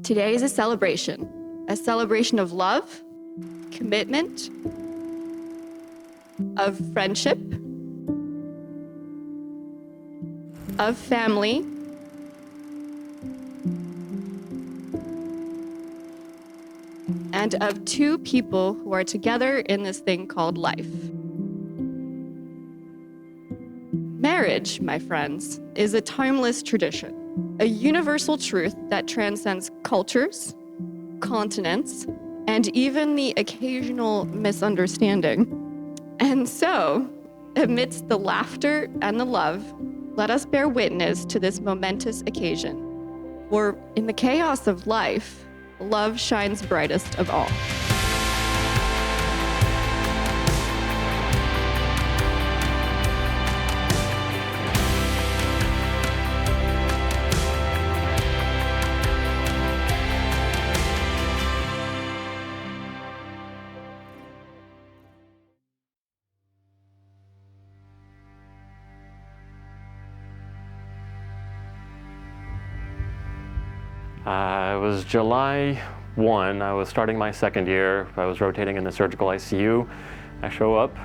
Today is a celebration of love, commitment, of friendship, of family, and of two people who are together in this thing called life. Marriage, my friends, is a timeless tradition, a universal truth that transcends cultures, continents, and even the occasional misunderstanding. And so, amidst the laughter and the love, let us bear witness to this momentous occasion. For in the chaos of life, love shines brightest of all. It was July 1. I was starting my second year. I was rotating in the surgical ICU. I show up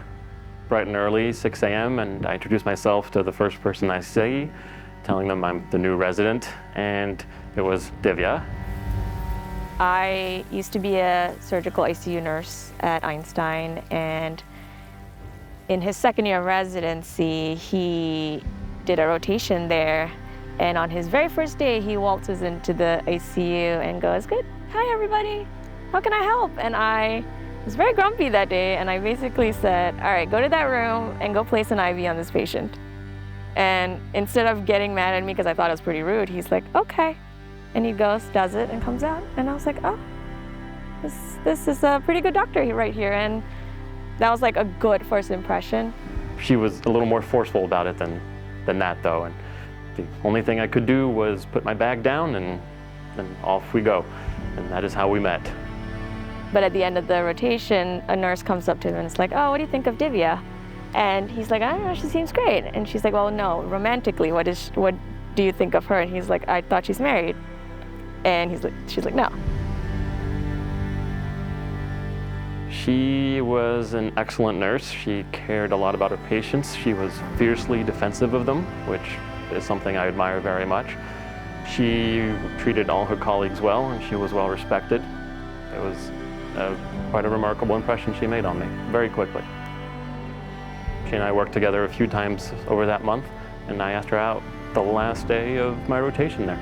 bright and early, 6 a.m., and I introduce myself to the first person I see, telling them I'm the new resident, and it was Divya. I used to be a surgical ICU nurse at Einstein, and in his second year of residency, he did a rotation there. And on his very first day, he waltzes into the ICU and goes, "Good, hi everybody, how can I help?" And I was very grumpy that day, and I basically said, "All right, go to that room and go place an IV on this patient." And instead of getting mad at me because I thought it was pretty rude, he's like, "Okay." And he goes, does it, and comes out. And I was like, oh, this is a pretty good doctor right here. And that was like a good first impression. She was a little more forceful about it than that, though. And the only thing I could do was put my bag down and off we go. And that is how we met. But at the end of the rotation, a nurse comes up to him and it's like, "Oh, what do you think of Divya?" And he's like, "I don't know, she seems great." And she's like, "Well, no, romantically, what do you think of her?" And he's like, "I thought she's married." And she's like, "No." She was an excellent nurse. She cared a lot about her patients. She was fiercely defensive of them, which is something I admire very much. She treated all her colleagues well, and she was well respected. It was quite a remarkable impression she made on me, very quickly. She and I worked together a few times over that month, and I asked her out the last day of my rotation there.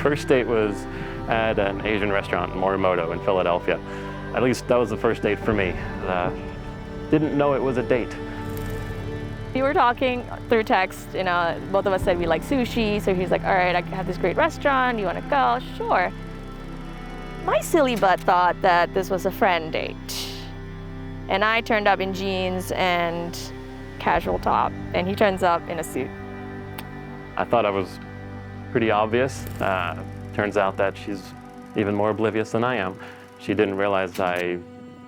First date was at an Asian restaurant in Morimoto in Philadelphia. At least that was the first date for me. Didn't know it was a date. We were talking through text, both of us said we like sushi, so he's like, "All right, I have this great restaurant, you wanna go?" Sure. My silly butt thought that this was a friend date. And I turned up in jeans and casual top, and he turns up in a suit. I thought I was pretty obvious. Turns out that she's even more oblivious than I am. She didn't realize I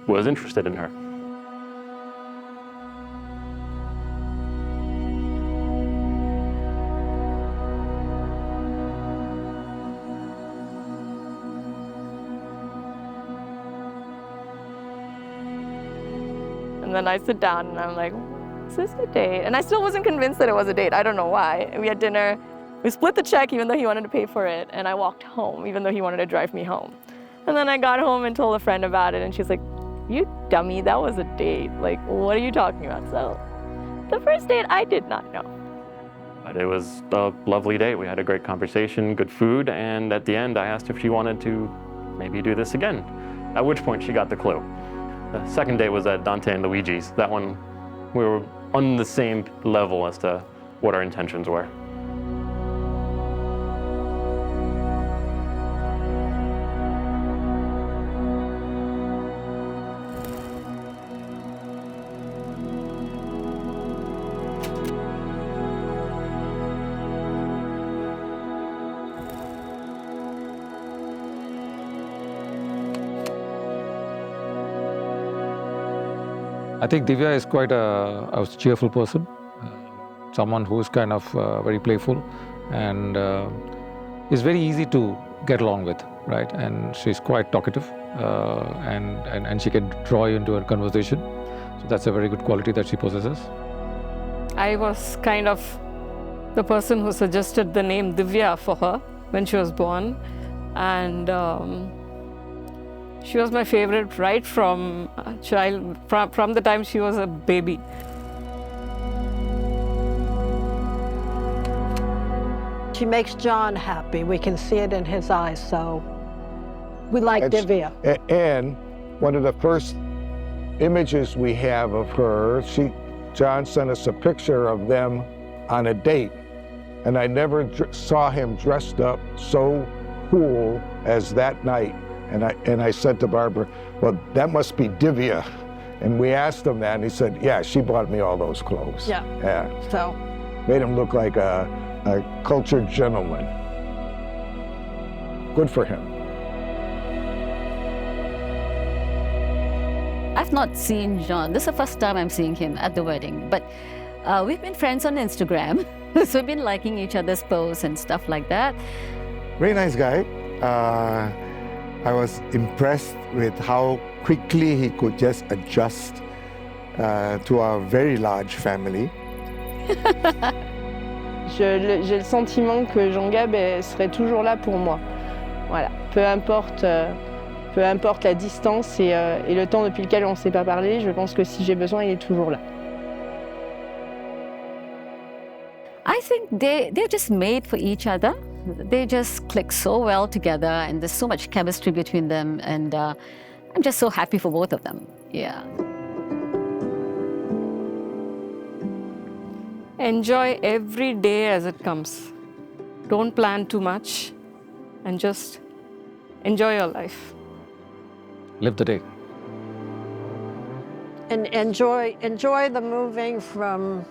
was interested in her. And then I sit down and I'm like, "Is this a date?" And I still wasn't convinced that it was a date. I don't know why. We had dinner, we split the check even though he wanted to pay for it, and I walked home even though he wanted to drive me home. And then I got home and told a friend about it, and she's like, "You dummy, that was a date. Like, what are you talking about?" So the first date, I did not know. But it was a lovely date. We had a great conversation, good food, and at the end I asked if she wanted to maybe do this again, at which point she got the clue. The second date was at Dante and Luigi's. That one, we were on the same level as to what our intentions were. I think Divya is quite a cheerful person. someone who is kind of very playful and is very easy to get along with, right? And she's quite talkative and she can draw you into a conversation. So that's a very good quality that she possesses. I was kind of the person who suggested the name Divya for her when she was born. And she was my favorite right from from the time she was a baby. She makes John happy. We can see it in his eyes, so we like Divya. And one of the first images we have of her, John sent us a picture of them on a date, and I never saw him dressed up so cool as that night. And I said to Barbara, well, that must be Divya. And we asked him that, and he said, yeah, she bought me all those clothes. Yeah. So made him look like a cultured gentleman. Good for him. I've not seen John. This is the first time I'm seeing him at the wedding, but we've been friends on Instagram. So we've been liking each other's posts and stuff like that. Very nice guy. I was impressed with how quickly he could just adjust to our very large family. J'ai le sentiment que Jean-Gab serait toujours là pour moi. Voilà, peu importe la distance et le temps depuis lequel on ne s'est pas parlé, je pense que si j'ai besoin, il est toujours là. I think they're just made for each other. They just click so well together, and there's so much chemistry between them, and I'm just so happy for both of them. Yeah. Enjoy every day as it comes. Don't plan too much and just enjoy your life. Live the day. and enjoy the moving from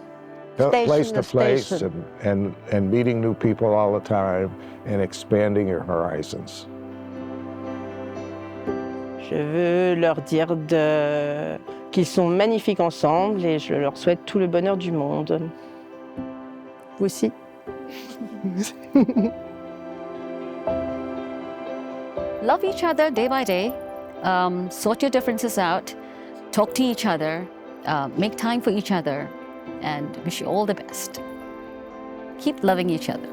Place station to to place station. and meeting new people all the time and expanding your horizons. Je veux leur dire qu'ils sont magnifiques ensemble et je leur souhaite tout le bonheur du monde. Vous aussi. Love each other day by day. Sort your differences out. Talk to each other. Make time for each other. And wish you all the best. Keep loving each other.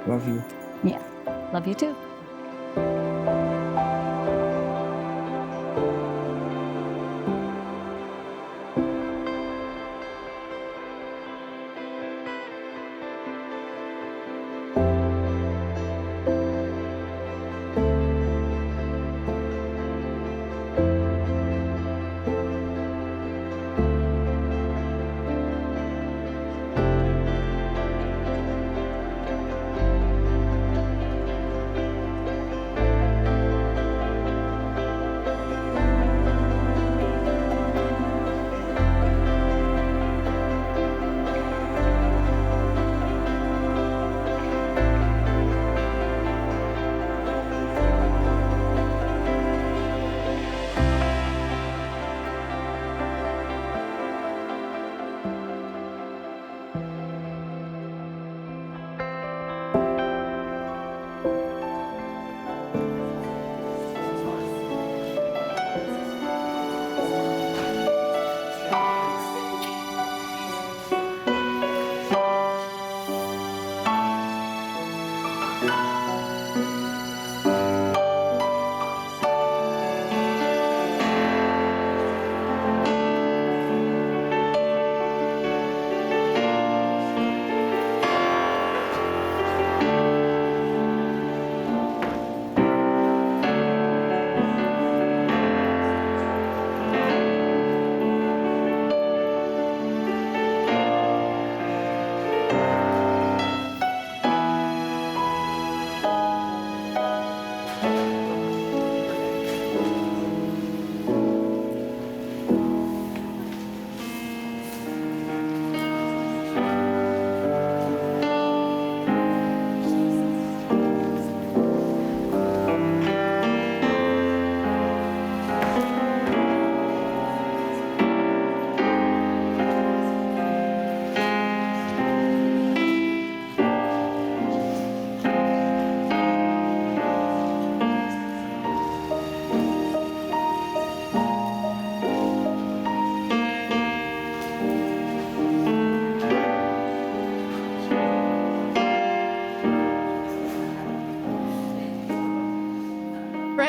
Love you. Yeah. Love you too.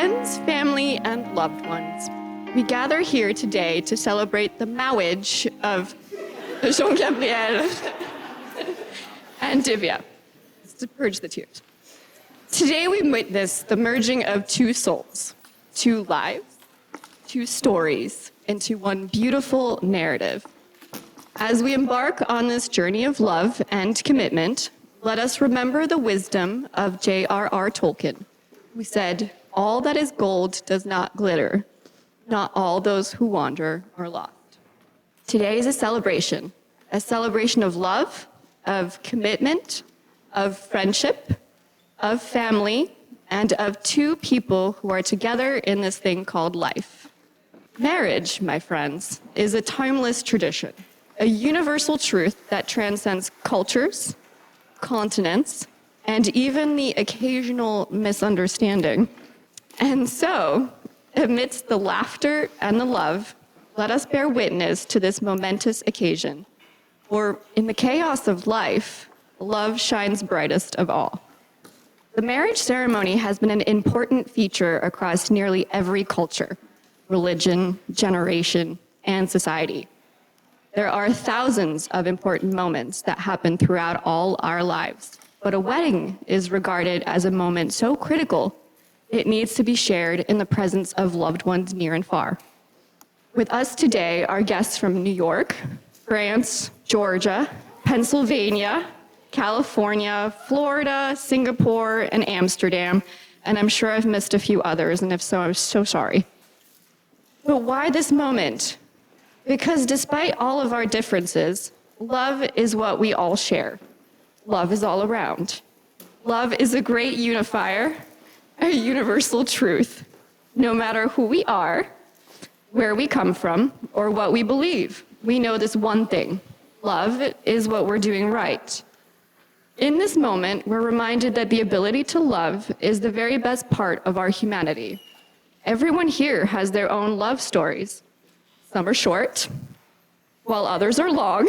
Friends, family, and loved ones, we gather here today to celebrate the marriage of Jean-Gabriel and Divya. To purge the tears. Today we witness the merging of two souls, two lives, two stories into one beautiful narrative. As we embark on this journey of love and commitment, let us remember the wisdom of J.R.R. Tolkien, who said, "All that is gold does not glitter. Not all those who wander are lost." Today is a celebration of love, of commitment, of friendship, of family, and of two people who are together in this thing called life. Marriage, my friends, is a timeless tradition, a universal truth that transcends cultures, continents, and even the occasional misunderstanding. And so, amidst the laughter and the love, let us bear witness to this momentous occasion. For in the chaos of life, love shines brightest of all. The marriage ceremony has been an important feature across nearly every culture, religion, generation, and society. There are thousands of important moments that happen throughout all our lives, but a wedding is regarded as a moment so critical, it needs to be shared in the presence of loved ones near and far. With us today are guests from New York, France, Georgia, Pennsylvania, California, Florida, Singapore, and Amsterdam, and I'm sure I've missed a few others, and if so, I'm so sorry. But why this moment? Because despite all of our differences, love is what we all share. Love is all around. Love is a great unifier, a universal truth. No matter who we are, where we come from, or what we believe, we know this one thing: love is what we're doing right. In this moment, we're reminded that the ability to love is the very best part of our humanity. Everyone here has their own love stories. Some are short, while others are long.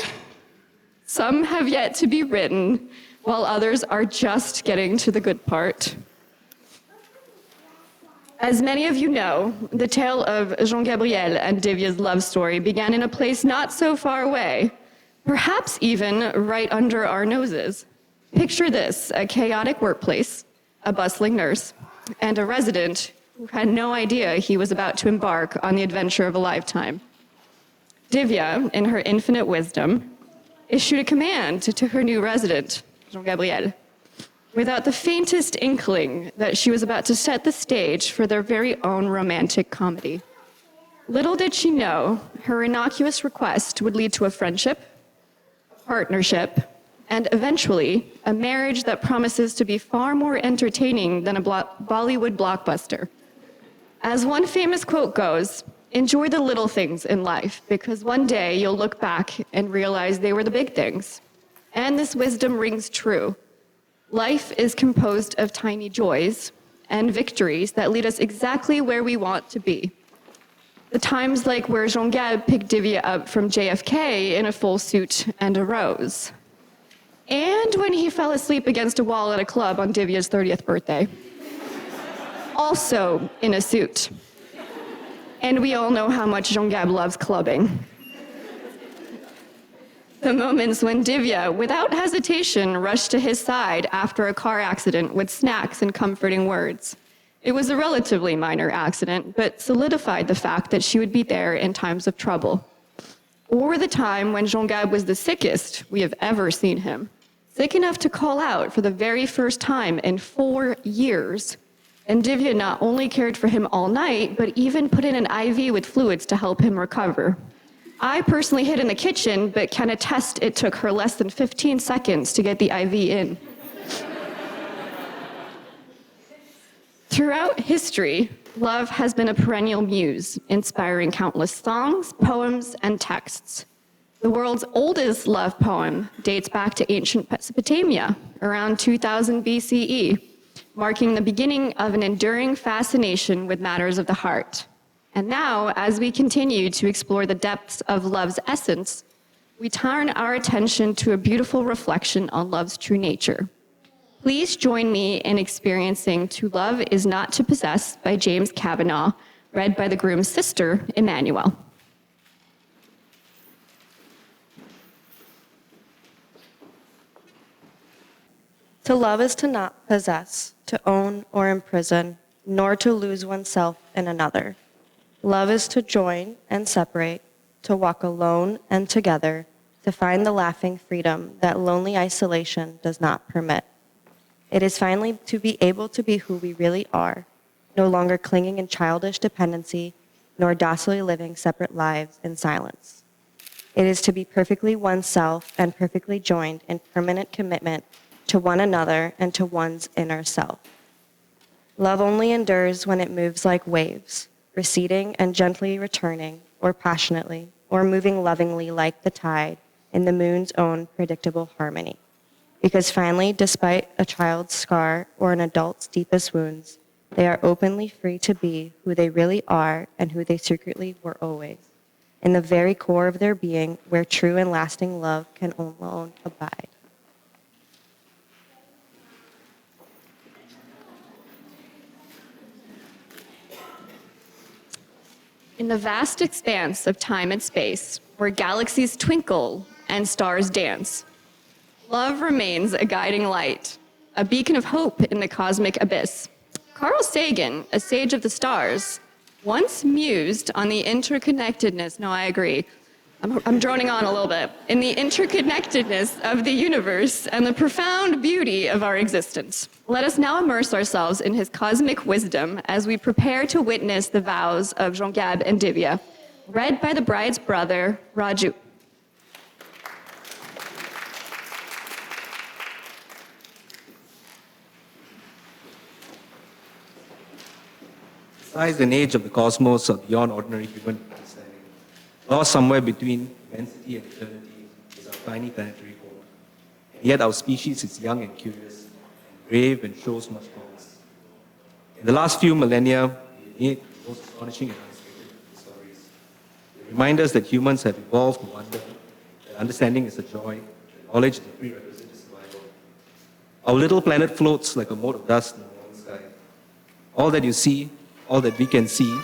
Some have yet to be written, while others are just getting to the good part. As many of you know, the tale of Jean-Gabriel and Divya's love story began in a place not so far away, perhaps even right under our noses. Picture this: a chaotic workplace, a bustling nurse, and a resident who had no idea he was about to embark on the adventure of a lifetime. Divya, in her infinite wisdom, issued a command to her new resident, Jean-Gabriel, without the faintest inkling that she was about to set the stage for their very own romantic comedy. Little did she know, her innocuous request would lead to a friendship, partnership, and eventually a marriage that promises to be far more entertaining than a Bollywood blockbuster. As one famous quote goes, "Enjoy the little things in life, because one day you'll look back and realize they were the big things." And this wisdom rings true. Life is composed of tiny joys and victories that lead us exactly where we want to be. The times like where Jean-Gab picked Divya up from JFK in a full suit and a rose. And when he fell asleep against a wall at a club on Divya's 30th birthday. Also in a suit. And we all know how much Jean-Gab loves clubbing. The moments when Divya, without hesitation, rushed to his side after a car accident with snacks and comforting words. It was a relatively minor accident, but solidified the fact that she would be there in times of trouble. Or the time when Jean-Gab was the sickest we have ever seen him. Sick enough to call out for the very first time in 4 years. And Divya not only cared for him all night, but even put in an IV with fluids to help him recover. I personally hid in the kitchen, but can attest it took her less than 15 seconds to get the IV in. Throughout history, love has been a perennial muse, inspiring countless songs, poems, and texts. The world's oldest love poem dates back to ancient Mesopotamia, around 2000 BCE, marking the beginning of an enduring fascination with matters of the heart. And now, as we continue to explore the depths of love's essence, we turn our attention to a beautiful reflection on love's true nature. Please join me in experiencing To Love Is Not to Possess by James Kavanaugh, read by the groom's sister, Emmanuel. To love is to not possess, to own or imprison, nor to lose oneself in another. Love is to join and separate, to walk alone and together, to find the laughing freedom that lonely isolation does not permit. It is finally to be able to be who we really are, no longer clinging in childish dependency, nor docilely living separate lives in silence. It is to be perfectly oneself and perfectly joined in permanent commitment to one another and to one's inner self. Love only endures when it moves like waves, receding and gently returning, or passionately, or moving lovingly like the tide in the moon's own predictable harmony. Because finally, despite a child's scar or an adult's deepest wounds, they are openly free to be who they really are and who they secretly were always, in the very core of their being where true and lasting love can alone abide. In the vast expanse of time and space, where galaxies twinkle and stars dance, love remains a guiding light, a beacon of hope in the cosmic abyss. Carl Sagan, a sage of the stars, once mused on the interconnectedness, no, I agree, I'm droning on a little bit, in the interconnectedness of the universe and the profound beauty of our existence. Let us now immerse ourselves in his cosmic wisdom as we prepare to witness the vows of Jean-Gab and Divya, read by the bride's brother, Raju. The size and age of the cosmos are beyond ordinary human understanding. Lost somewhere between immensity and eternity is our tiny planetary home. And yet our species is young and curious, and brave and shows much promise. In the last few millennia, we made the most astonishing and unexpected discoveries. They remind us that humans have evolved to wonder, that understanding is a joy, that knowledge is a prerequisite to survival. Our little planet floats like a mote of dust in the morning sky. All that you see, all that we can see,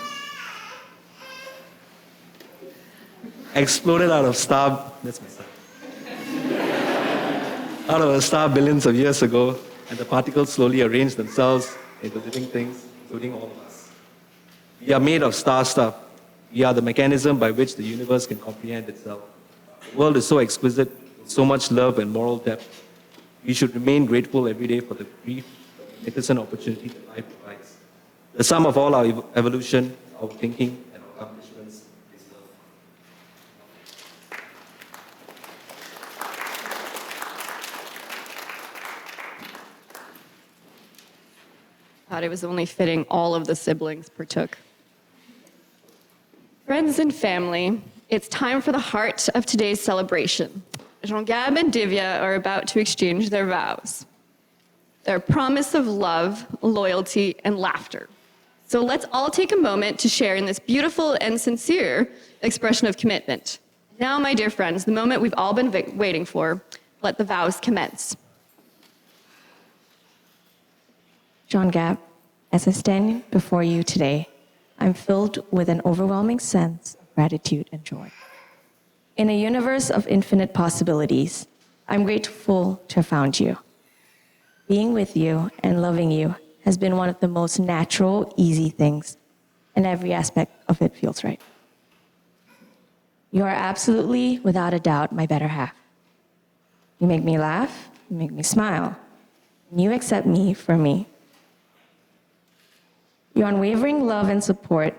exploded out of a star billions of years ago, and the particles slowly arranged themselves into living things, including all of us. We are made of star stuff. We are the mechanism by which the universe can comprehend itself. The world is so exquisite, with so much love and moral depth. We should remain grateful every day for the brief, magnificent opportunity that life provides. The sum of all our evolution, our thinking, and our accomplishments is love. Thought it was only fitting all of the siblings partook. Friends and family, it's time for the heart of today's celebration. Jean-Gab and Divya are about to exchange their vows, their promise of love, loyalty, and laughter. So let's all take a moment to share in this beautiful and sincere expression of commitment. Now, my dear friends, the moment we've all been waiting for, let the vows commence. Jean-Gab, as I stand before you today, I'm filled with an overwhelming sense of gratitude and joy. In a universe of infinite possibilities, I'm grateful to have found you. Being with you and loving you has been one of the most natural, easy things, and every aspect of it feels right. You are absolutely, without a doubt, my better half. You make me laugh, you make me smile, and you accept me for me. Your unwavering love and support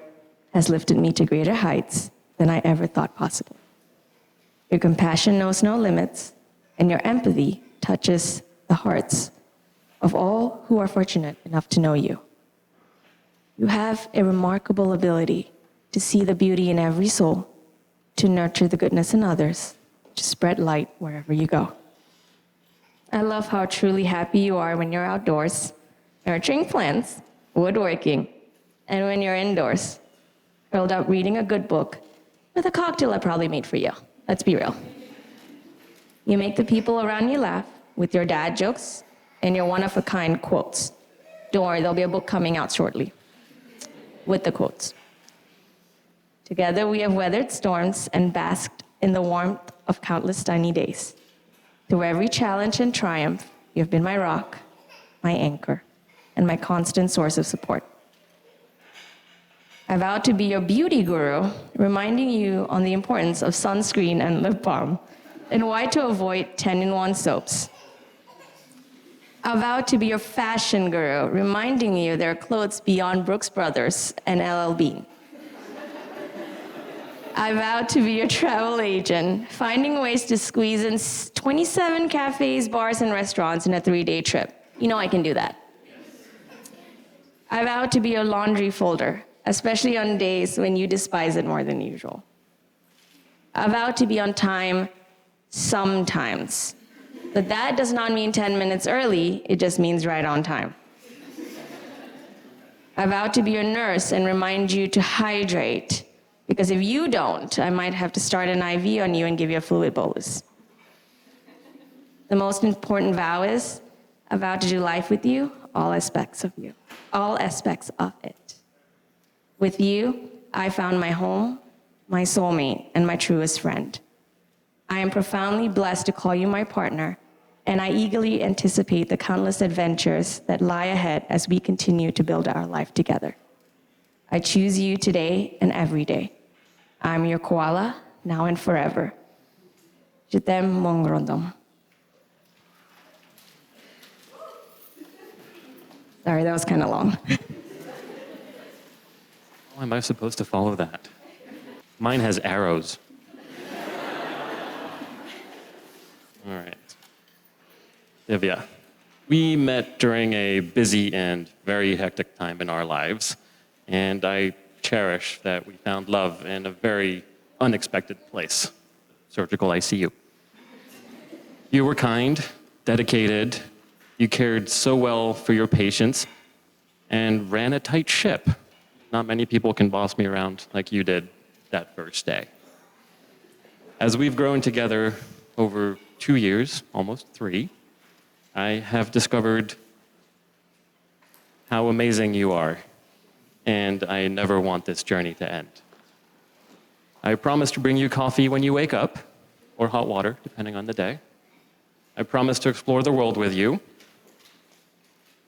has lifted me to greater heights than I ever thought possible. Your compassion knows no limits, and your empathy touches the hearts of all who are fortunate enough to know you. You have a remarkable ability to see the beauty in every soul, to nurture the goodness in others, to spread light wherever you go. I love how truly happy you are when you're outdoors, nurturing plants, woodworking, and when you're indoors, curled up reading a good book with a cocktail I probably made for you. Let's be real. You make the people around you laugh with your dad jokes and your one-of-a-kind quotes. Don't worry, there'll be a book coming out shortly with the quotes. Together we have weathered storms and basked in the warmth of countless sunny days. Through every challenge and triumph, you have been my rock, my anchor, and my constant source of support. I vow to be your beauty guru, reminding you on the importance of sunscreen and lip balm, and why to avoid 10-in-1 soaps. I vow to be your fashion guru, reminding you there are clothes beyond Brooks Brothers and LL Bean. I vow to be your travel agent, finding ways to squeeze in 27 cafes, bars, and restaurants in a 3-day trip. You know I can do that. I vow to be your laundry folder, especially on days when you despise it more than usual. I vow to be on time sometimes. But that does not mean 10 minutes early, it just means right on time. I vow to be your nurse and remind you to hydrate, because if you don't, I might have to start an IV on you and give you a fluid bolus. The most important vow is, I vow to do life with you, all aspects of it. With you, I found my home, my soulmate, and my truest friend. I am profoundly blessed to call you my partner, and I eagerly anticipate the countless adventures that lie ahead as we continue to build our life together. I choose you today and every day. I'm your koala, now and forever. Je t'aime, mon grandhomme. Sorry, that was kind of long. How am I supposed to follow that? Mine has arrows. All right. Divya, we met during a busy and very hectic time in our lives, and I cherish that we found love in a very unexpected place, surgical ICU. You were kind, dedicated, you cared so well for your patients, and ran a tight ship. Not many people can boss me around like you did that first day. As we've grown together over 2 years, almost 3, I have discovered how amazing you are, and I never want this journey to end. I promise to bring you coffee when you wake up, or hot water, depending on the day. I promise to explore the world with you.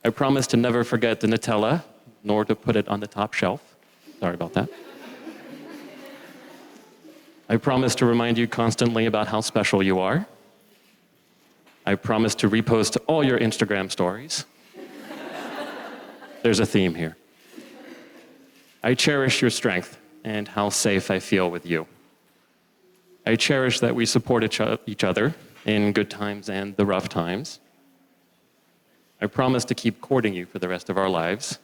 I promise to never forget the Nutella, nor to put it on the top shelf. Sorry about that. I promise to remind you constantly about how special you are. I promise to repost all your Instagram stories. There's a theme here. I cherish your strength and how safe I feel with you. I cherish that we support each other in good times and the rough times. I promise to keep courting you for the rest of our lives.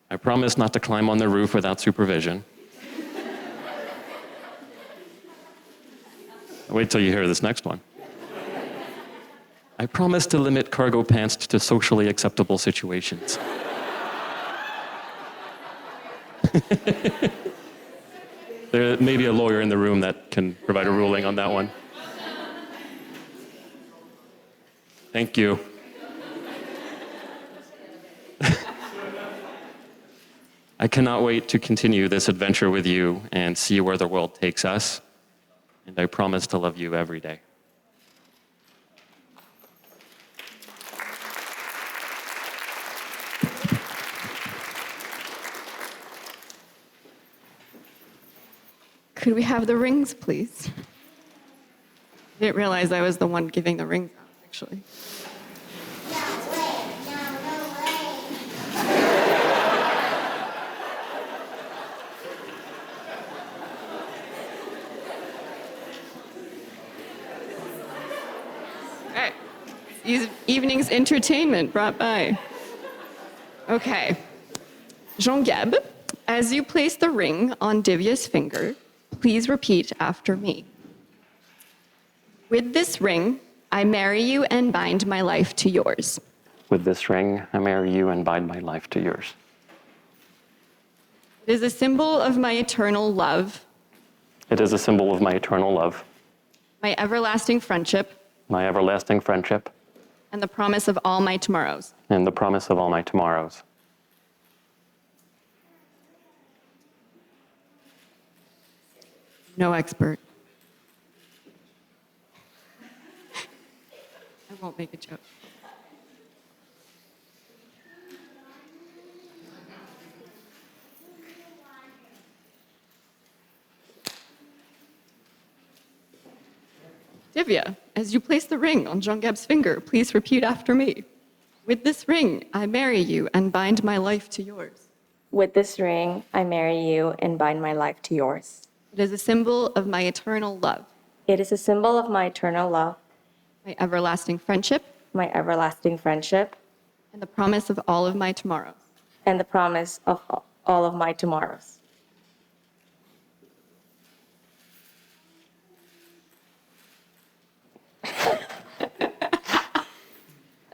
I promise not to climb on the roof without supervision. Wait till you hear this next one. I promise to limit cargo pants to socially acceptable situations. There may be a lawyer in the room that can provide a ruling on that one. Thank you. I cannot wait to continue this adventure with you and see where the world takes us. And I promise to love you every day. Could we have the rings, please? I didn't realize I was the one giving the rings out, actually. Evening's entertainment brought by. Okay. Jean-Gab, as you place the ring on Divya's finger, please repeat after me. With this ring, I marry you and bind my life to yours. With this ring, I marry you and bind my life to yours. It is a symbol of my eternal love. It is a symbol of my eternal love. My everlasting friendship. My everlasting friendship. and the promise of all my tomorrows. and the promise of all my tomorrows. No expert. I won't make a joke. Divya, as you place the ring on Jean-Gab's finger, please repeat after me. With this ring, I marry you and bind my life to yours. With this ring, I marry you and bind my life to yours. It is a symbol of my eternal love, It is a symbol of my eternal love, my everlasting friendship, my everlasting friendship, and the promise of all of my tomorrows. and the promise of all of my tomorrows.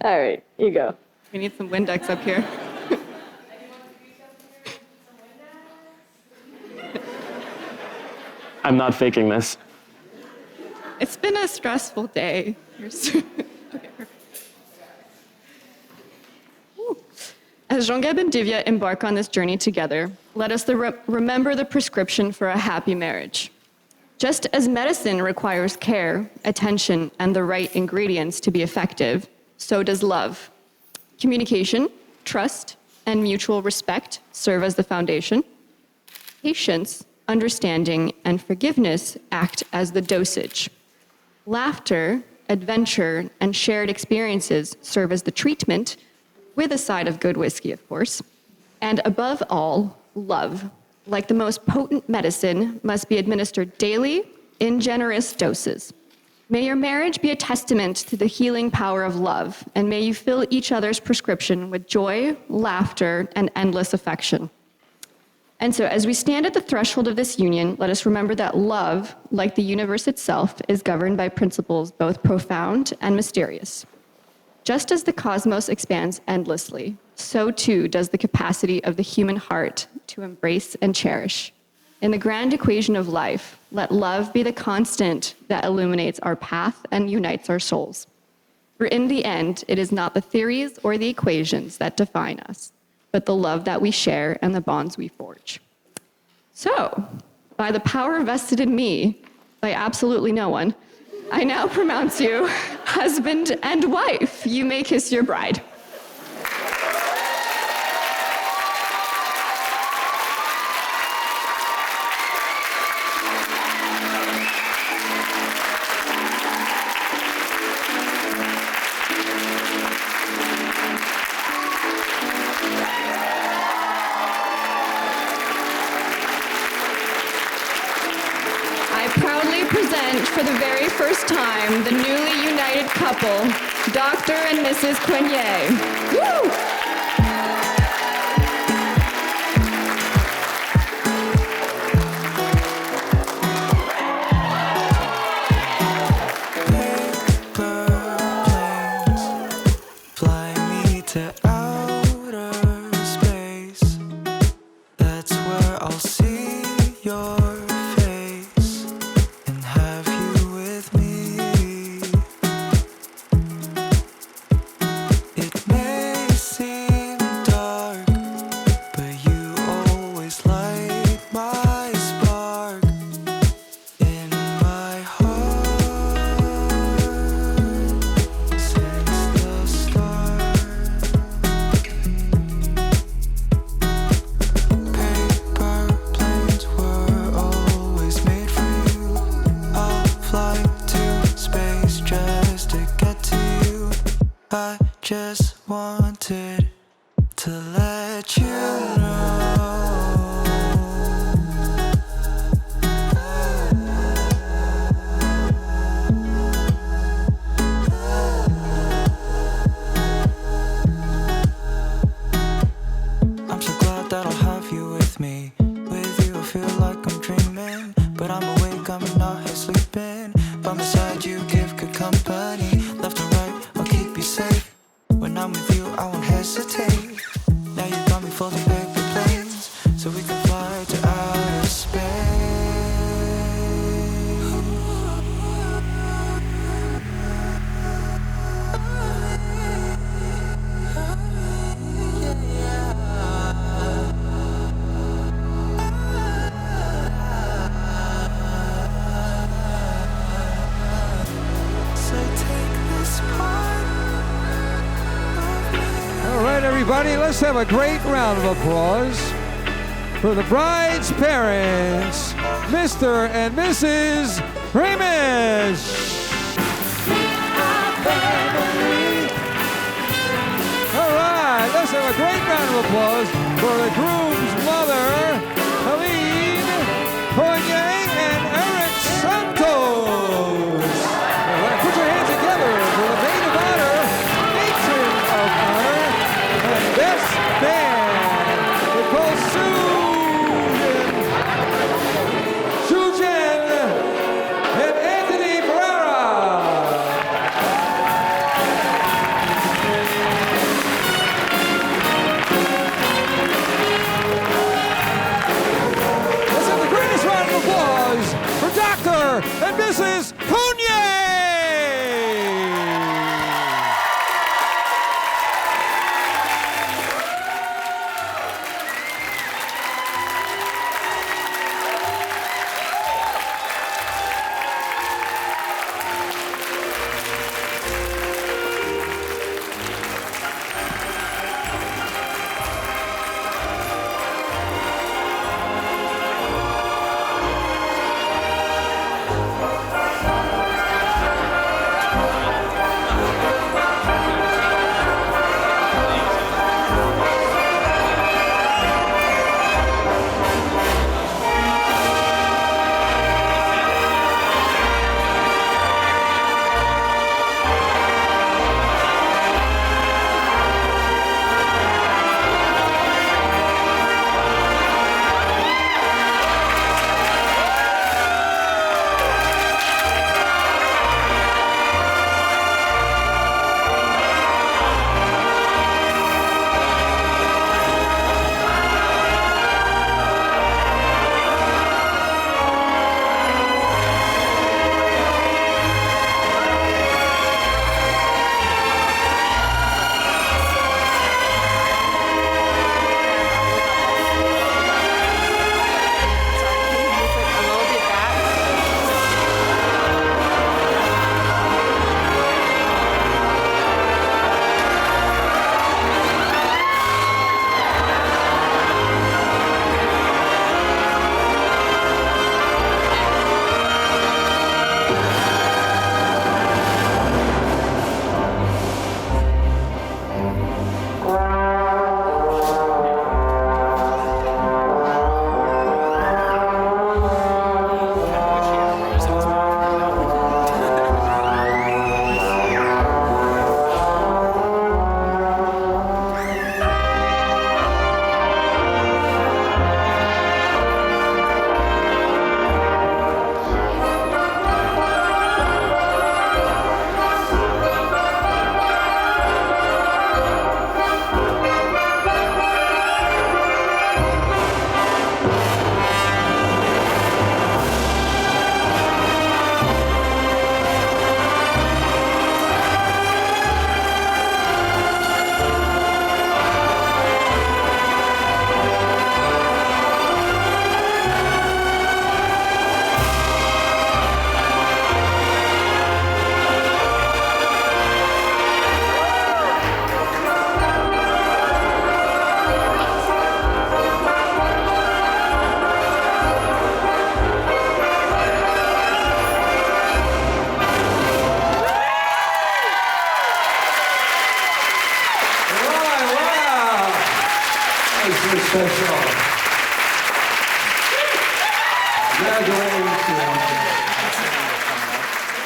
All right, you go. We need some Windex up here. I'm not faking this. It's been a stressful day. Okay, perfect. Woo. As Jean-Gab and Divya embark on this journey together, let us remember the prescription for a happy marriage. Just as medicine requires care, attention, and the right ingredients to be effective, so does love. Communication, trust, and mutual respect serve as the foundation. Patience, understanding, and forgiveness act as the dosage. Laughter, adventure, and shared experiences serve as the treatment, with a side of good whiskey, of course. And above all, love, like the most potent medicine, must be administered daily in generous doses. May your marriage be a testament to the healing power of love, and may you fill each other's prescription with joy, laughter, and endless affection. And so, as we stand at the threshold of this union, let us remember that love, like the universe itself, is governed by principles both profound and mysterious. Just as the cosmos expands endlessly, so too does the capacity of the human heart to embrace and cherish. In the grand equation of life, let love be the constant that illuminates our path and unites our souls. For in the end, it is not the theories or the equations that define us, but the love that we share and the bonds we forge. So, by the power vested in me, by absolutely no one, I now pronounce you husband and wife. You may kiss your bride. For the very first time, the newly united couple, Dr. and Mrs. Coignet. Woo! Just wanted to let you know. I'm so glad that I'll have you with me. With you I feel like I'm dreaming, but I'm awake, I'm not here sleeping. By my side you give good company. Left and right, I'll keep you safe. When I'm with you, I won't hesitate. Now you got me for the big play. everybody. Let's have a great round of applause for the bride's parents, Mr. and Mrs. Ramish. All right, let's have a great round of applause for the groom's mother, Helene Fournier and Eric Santos. All right, put your hands together for the maid of honor, matron of honor, and best man, Nicole Sujan and Anthony Pereira. Let's have the greatest round of applause for Dr. and Mrs. Fournier.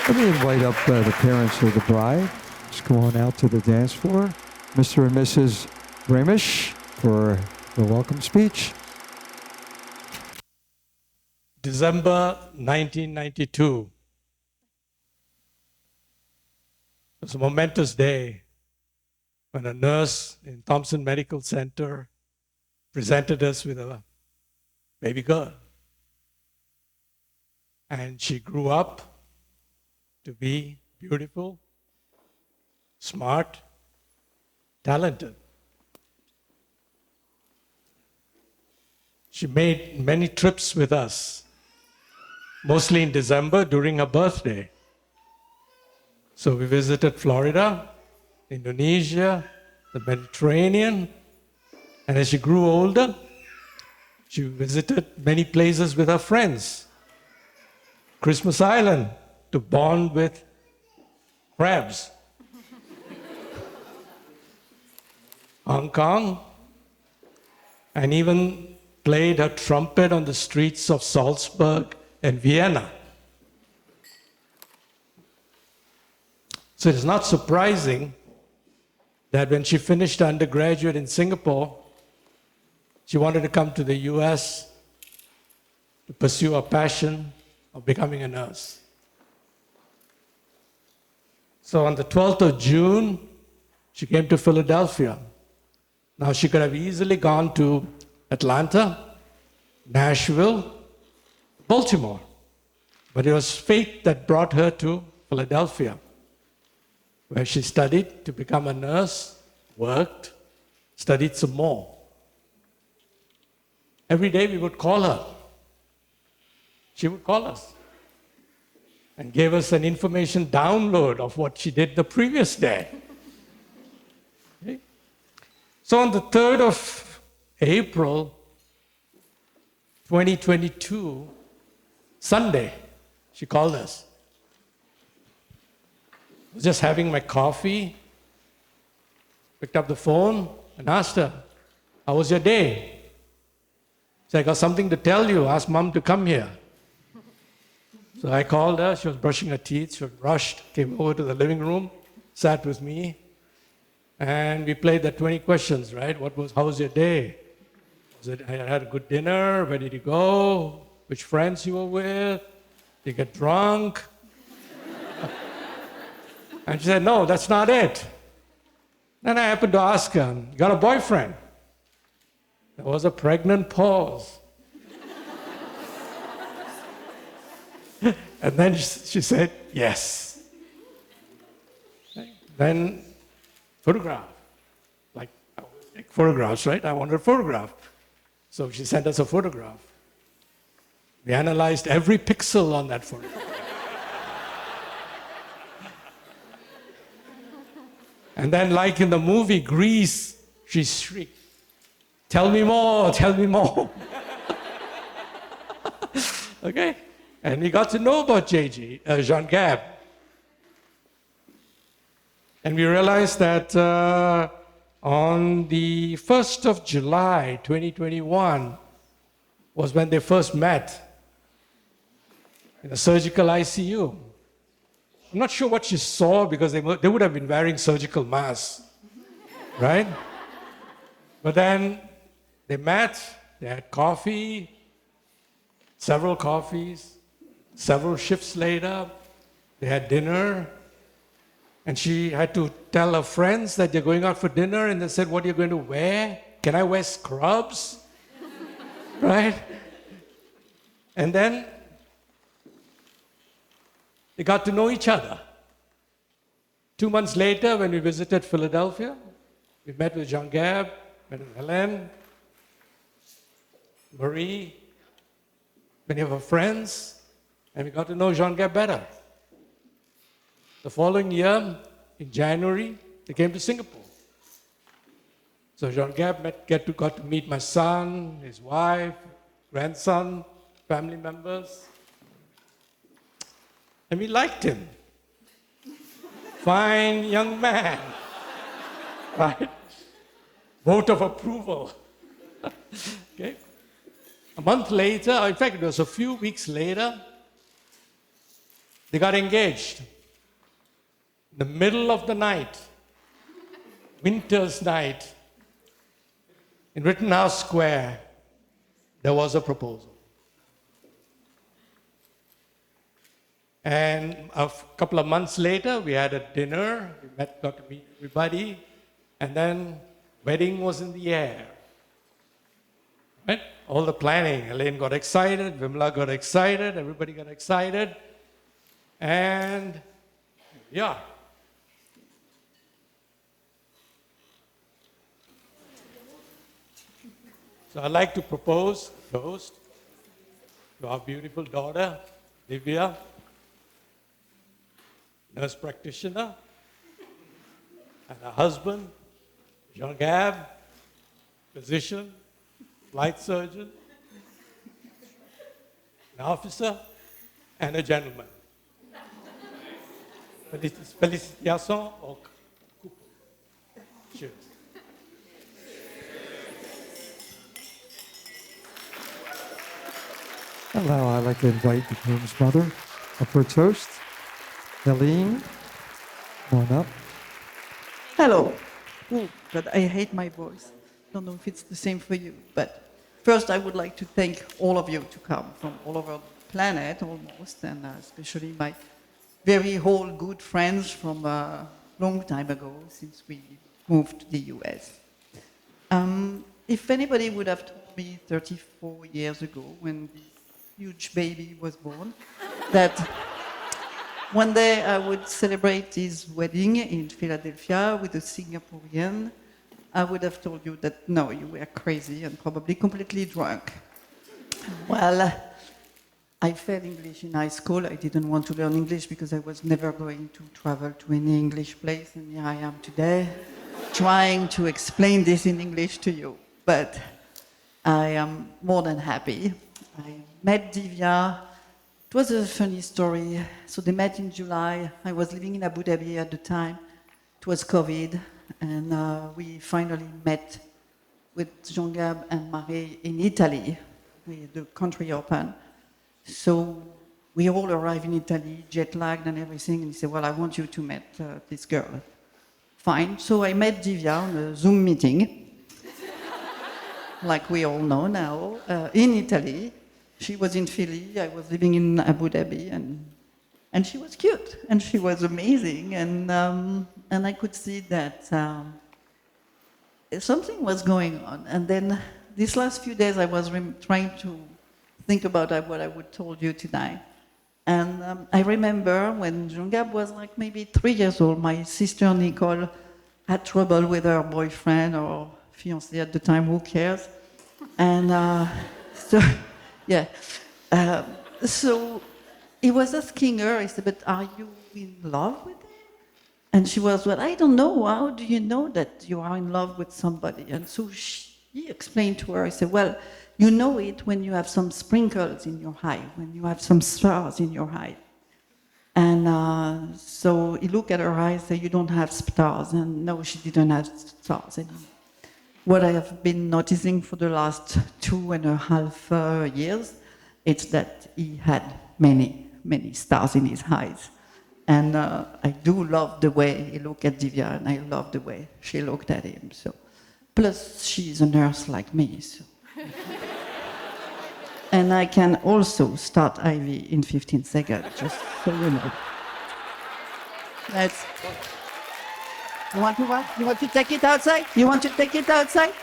Let me invite up the parents of the bride. Just go on out to the dance floor. Mr. and Mrs. Ramish for the welcome speech. December 1992. It was a momentous day when a nurse in Thompson Medical Center presented us with a baby girl. And she grew up to be beautiful, smart, talented. She made many trips with us, mostly in December during her birthday. So we visited Florida, Indonesia, the Mediterranean, And as she grew older, she visited many places with her friends. Christmas Island to bond with crabs. Hong Kong, and even played her trumpet on the streets of Salzburg and Vienna. So it's not surprising that when she finished undergraduate in Singapore, she wanted to come to the US to pursue her passion of becoming a nurse. So on the 12th of June, she came to Philadelphia. Now she could have easily gone to Atlanta, Nashville, Baltimore, but it was fate that brought her to Philadelphia, where she studied to become a nurse, worked, studied some more. Every day we would call her. She would call us and gave us an information download of what she did the previous day. Okay? So on the 3rd of April, 2022, Sunday, she called us. I was just having my coffee, picked up the phone and asked her, "How was your day?" She said, "I got something to tell you. Ask Mom to come here." So I called her. She was brushing her teeth. She was rushed, came over to the living room, sat with me, and we played the 20 questions, right? How was your day? I had a good dinner. Where did you go? Which friends you were with? Did you get drunk? And she said, "No, that's not it." Then I happened to ask her, "You got a boyfriend?" There was a pregnant pause. And then she said, "Yes." Then photograph. Like, I always take photographs, right? I wanted a photograph. So she sent us a photograph. We analyzed every pixel on that photograph. And then, like in the movie Grease, she shrieked, "Tell me more, tell me more." Okay? And we got to know about Jean-Gab. And we realized that on the 1st of July, 2021, was when they first met in a surgical ICU. I'm not sure what she saw because they would have been wearing surgical masks, right? But then they met, they had coffee, several coffees, several shifts later, they had dinner, and she had to tell her friends that they're going out for dinner, and they said, "What are you going to wear? Can I wear scrubs?" Right? And then they got to know each other. 2 months later, when we visited Philadelphia, we met with Jean-Gab, met with Helen, Marie, many of her friends, and we got to know Jean-Gab better. The following year, in January, they came to Singapore. So Jean-Gab got to meet my son, his wife, grandson, family members. And we liked him. Fine young man. Right? Vote of approval. Okay? A month later, in fact, it was a few weeks later, they got engaged. In the middle of the night, winter's night, in Rittenhouse Square, there was a proposal. And a couple of months later, we had a dinner, got to meet everybody, and then wedding was in the air. Right? All the planning, Elaine got excited, Vimla got excited, everybody got excited, and here we are. So I'd like to propose a toast to our beautiful daughter, Divya, nurse practitioner, and her husband, Jean-Gab, physician, flight surgeon, an officer, and a gentleman. Félicitations au couple. Cheers. And now I'd like to invite the groom's mother up for a toast. Helene, come on up. Hello. Oh, but I hate my voice. Don't know if it's the same for you. But first, I would like to thank all of you to come from all over the planet, almost, and especially my very old good friends from a long time ago, since we moved to the US. If anybody would have told me 34 years ago, when this huge baby was born, that one day I would celebrate his wedding in Philadelphia with a Singaporean, I would have told you that no, you were crazy and probably completely drunk. Well, I failed English in high school. I didn't want to learn English because I was never going to travel to any English place, and here I am today, trying to explain this in English to you. But I am more than happy. I met Divya. It was a funny story. So they met in July. I was living in Abu Dhabi at the time. It was COVID, and we finally met with Jean-Gab and Marie in Italy. The country opened. So we all arrived in Italy, jet lagged and everything, and he said, well, I want you to meet this girl. Fine. So I met Divya on a Zoom meeting, like we all know now, in Italy. She was in Philly, I was living in Abu Dhabi, and she was cute, and she was amazing, and I could see that something was going on. And then these last few days I was trying to think about what I would told you tonight. And I remember when Jean-Gab was like maybe 3 years old, my sister Nicole had trouble with her boyfriend or fiancé at the time, who cares? And so, yeah. So he was asking her, he said, but are you in love with him? And she was, well, I don't know. How do you know that you are in love with somebody? And so he explained to her, he said, well, you know it when you have some sprinkles in your eye, when you have some stars in your eye. And so he looked at her eyes and said, you don't have stars. And no, she didn't have stars anymore. What I have been noticing for the last 2.5 years, it's that he had many, many stars in his eyes. And I do love the way he looked at Divya, and I love the way she looked at him. So, plus, she's a nurse like me. So. And I can also start IV in 15 seconds, just so you know. That's. You want to what? You want to take it outside? You want to take it outside?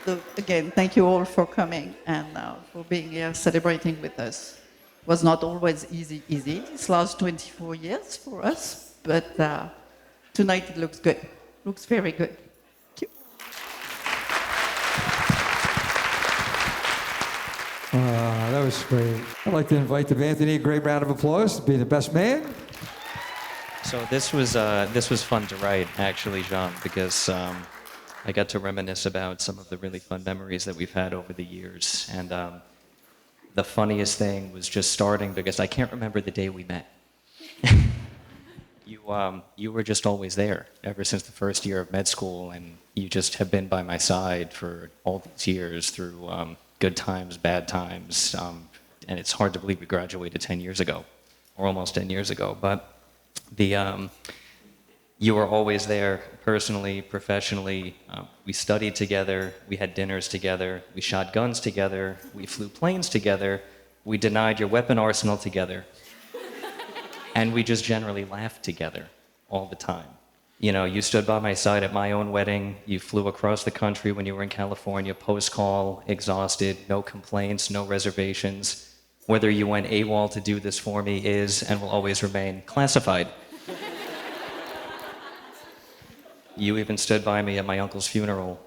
So again, thank you all for coming and for being here celebrating with us. It was not always easy. This last 24 years for us, but tonight it looks good. Looks very good. Thank you. That was great. I'd like to invite Anthony a great round of applause to be the best man. So this was fun to write, actually, Jean, because I got to reminisce about some of the really fun memories that we've had over the years. And the funniest thing was just starting, because I can't remember the day we met. You were just always there ever since the first year of med school, and you just have been by my side for all these years through good times, bad times, and it's hard to believe we graduated 10 years ago, or almost 10 years ago. But you were always there, personally, professionally. We studied together, we had dinners together, we shot guns together, we flew planes together, we denied your weapon arsenal together, and we just generally laughed together all the time. You know, you stood by my side at my own wedding, you flew across the country when you were in California, post-call, exhausted, no complaints, no reservations. Whether you went AWOL to do this for me is, and will always remain, classified. You even stood by me at my uncle's funeral.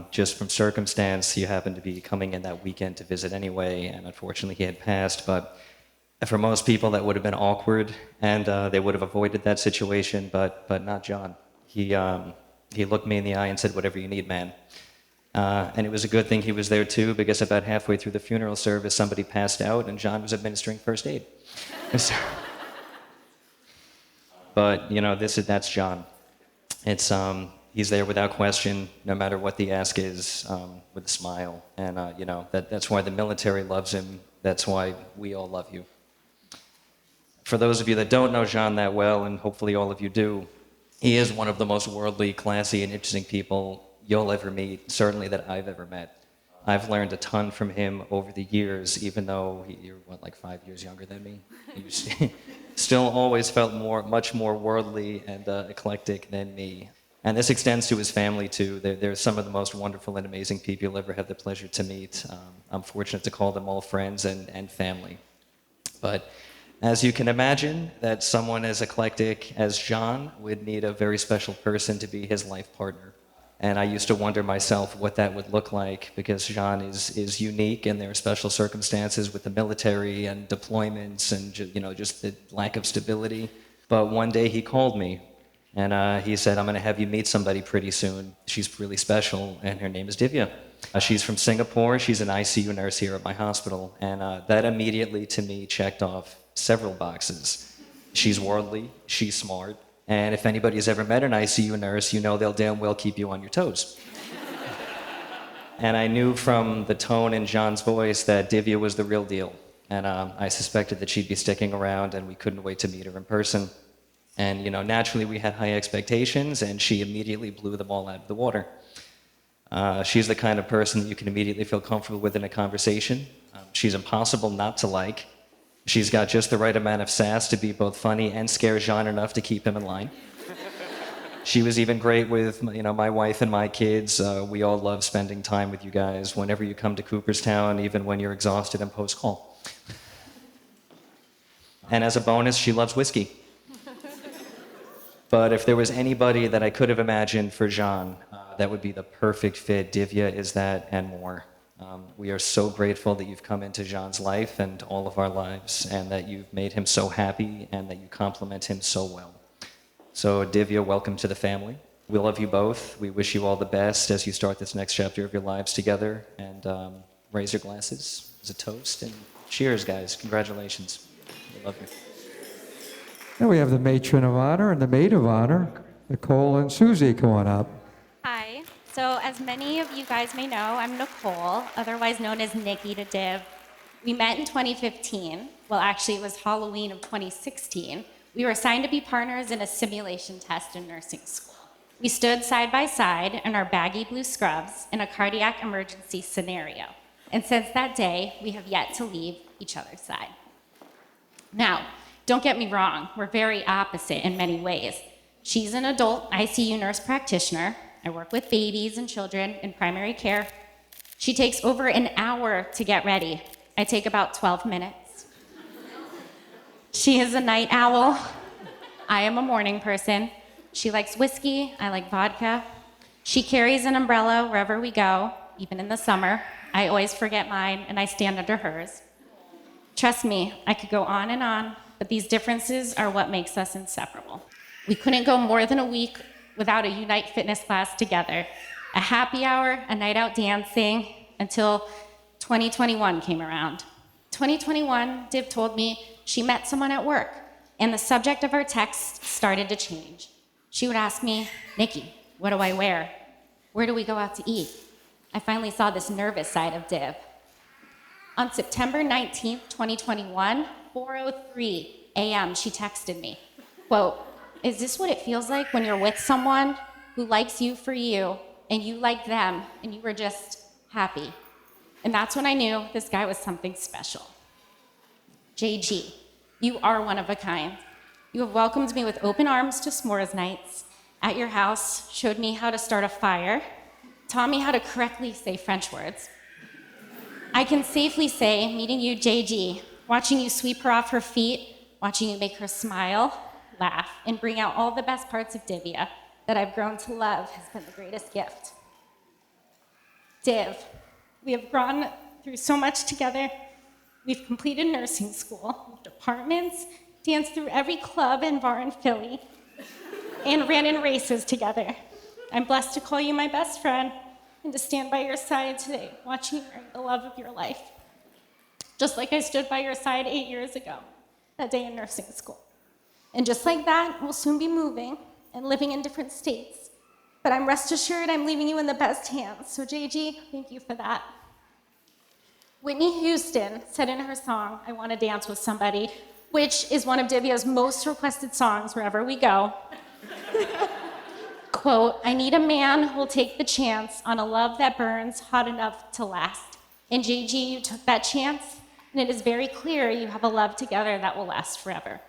Just from circumstance, you happened to be coming in that weekend to visit anyway, and unfortunately he had passed, but for most people that would have been awkward, and they would have avoided that situation, but not John. He He looked me in the eye and said, "Whatever you need, man." And it was a good thing he was there too, because about halfway through the funeral service, somebody passed out and John was administering first aid. But, you know, that's John. It's, he's there without question, no matter what the ask is, with a smile. And, you know, that's why the military loves him. That's why we all love you. For those of you that don't know John that well, and hopefully all of you do, he is one of the most worldly, classy, and interesting people you'll ever meet, certainly that I've ever met. I've learned a ton from him over the years, even though you're, what, like 5 years younger than me? He still always felt much more worldly and eclectic than me. And this extends to his family, too. They're some of the most wonderful and amazing people you'll ever have the pleasure to meet. I'm fortunate to call them all friends and family. But as you can imagine, that someone as eclectic as John would need a very special person to be his life partner. And I used to wonder myself what that would look like, because Jean is unique, and there are special circumstances with the military and deployments and you know, just the lack of stability. But one day he called me, and he said, "I'm going to have you meet somebody pretty soon. She's really special, and her name is Divya. She's from Singapore. She's an ICU nurse here at my hospital." And that immediately, to me, checked off several boxes. She's worldly, she's smart, and if anybody's ever met an ICU nurse, you know they'll damn well keep you on your toes. And I knew from the tone in John's voice that Divya was the real deal. And I suspected that she'd be sticking around, and we couldn't wait to meet her in person. And, you know, naturally we had high expectations, and she immediately blew them all out of the water. She's the kind of person that you can immediately feel comfortable with in a conversation. She's impossible not to like. She's got just the right amount of sass to be both funny and scare Jean enough to keep him in line. She was even great with, you know, my wife and my kids. We all love spending time with you guys whenever you come to Cooperstown, even when you're exhausted and post-call. And as a bonus, she loves whiskey. But if there was anybody that I could have imagined for Jean, that would be the perfect fit. Divya is that and more. We are so grateful that you've come into Jean's life and all of our lives, and that you've made him so happy and that you compliment him so well. So Divya, welcome to the family. We love you both. We wish you all the best as you start this next chapter of your lives together. And raise your glasses as a toast. And cheers, guys. Congratulations. We love you. Now we have the matron of honor and the maid of honor, Nicole and Susie, come on up. Hi. So as many of you guys may know, I'm Nicole, otherwise known as Nikki to Div. We met in 2015. Well, actually, it was Halloween of 2016. We were assigned to be partners in a simulation test in nursing school. We stood side by side in our baggy blue scrubs in a cardiac emergency scenario. And since that day, we have yet to leave each other's side. Now, don't get me wrong, we're very opposite in many ways. She's an adult ICU nurse practitioner. I work with babies and children in primary care. She takes over an hour to get ready. I take about 12 minutes. She is a night owl. I am a morning person. She likes whiskey. I like vodka. She carries an umbrella wherever we go, even in the summer. I always forget mine, and I stand under hers. Trust me, I could go on, but these differences are what makes us inseparable. We couldn't go more than a week without a Unite Fitness class together, a happy hour, a night out dancing, until 2021 came around. 2021, Div told me she met someone at work, and the subject of our text started to change. She would ask me, "Nikki, what do I wear? Where do we go out to eat?" I finally saw this nervous side of Div. On September 19th, 2021, 4:03 a.m., she texted me, quote, "Is this what it feels like when you're with someone who likes you for you, and you like them, and you were just happy?" And that's when I knew this guy was something special. JG, you are one of a kind. You have welcomed me with open arms to s'mores nights at your house, showed me how to start a fire, taught me how to correctly say French words. I can safely say, meeting you, JG, watching you sweep her off her feet, watching you make her smile, laugh, and bring out all the best parts of Divya that I've grown to love has been the greatest gift. Div, we have gone through so much together. We've completed nursing school, moved apartments, danced through every club and bar in Philly, and ran in races together. I'm blessed to call you my best friend and to stand by your side today, watching you marry the love of your life. Just like I stood by your side 8 years ago, that day in nursing school. And just like that, we'll soon be moving and living in different states. But I'm rest assured I'm leaving you in the best hands. So JG, thank you for that. Whitney Houston said in her song, I Want to Dance with Somebody, which is one of Divya's most requested songs wherever we go. Quote, I need a man who'll take the chance on a love that burns hot enough to last. And JG, you took that chance, and it is very clear you have a love together that will last forever.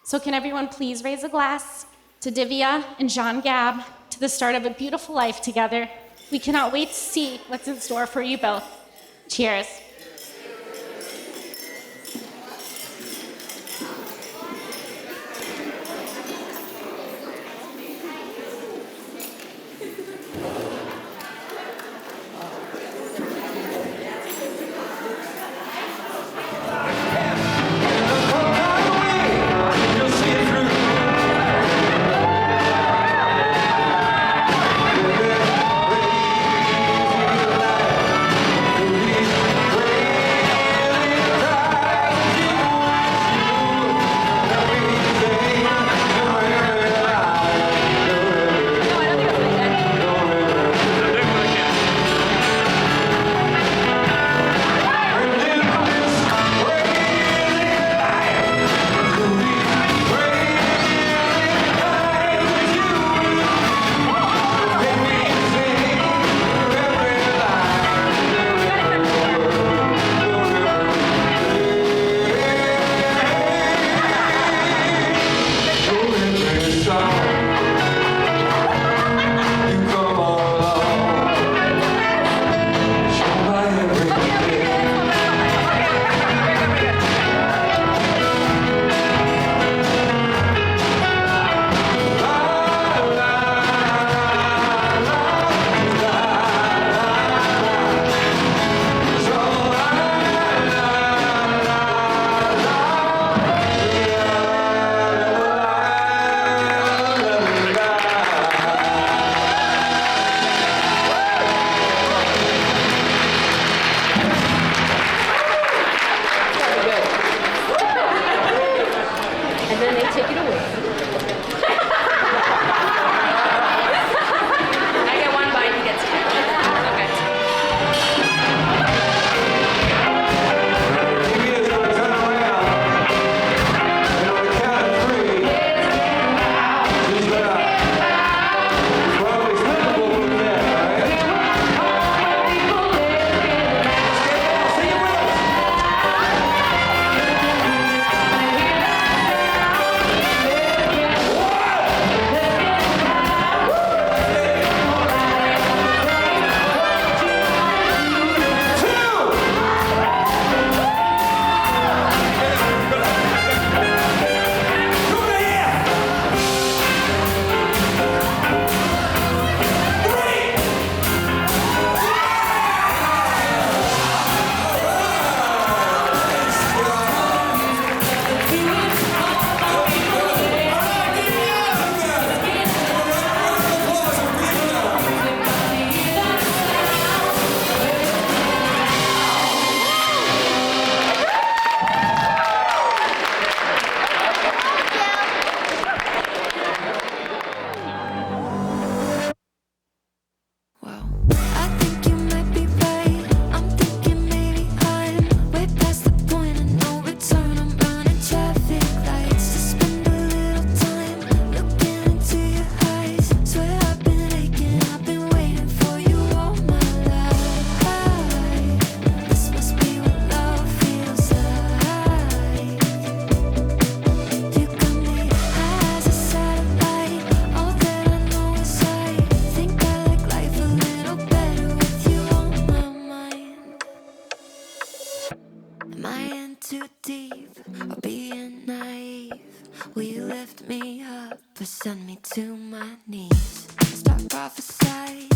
So can everyone please raise a glass to Divya and Jean-Gab, to the start of a beautiful life together. We cannot wait to see what's in store for you both. Cheers. Will you lift me up or send me to my knees? Start prophesying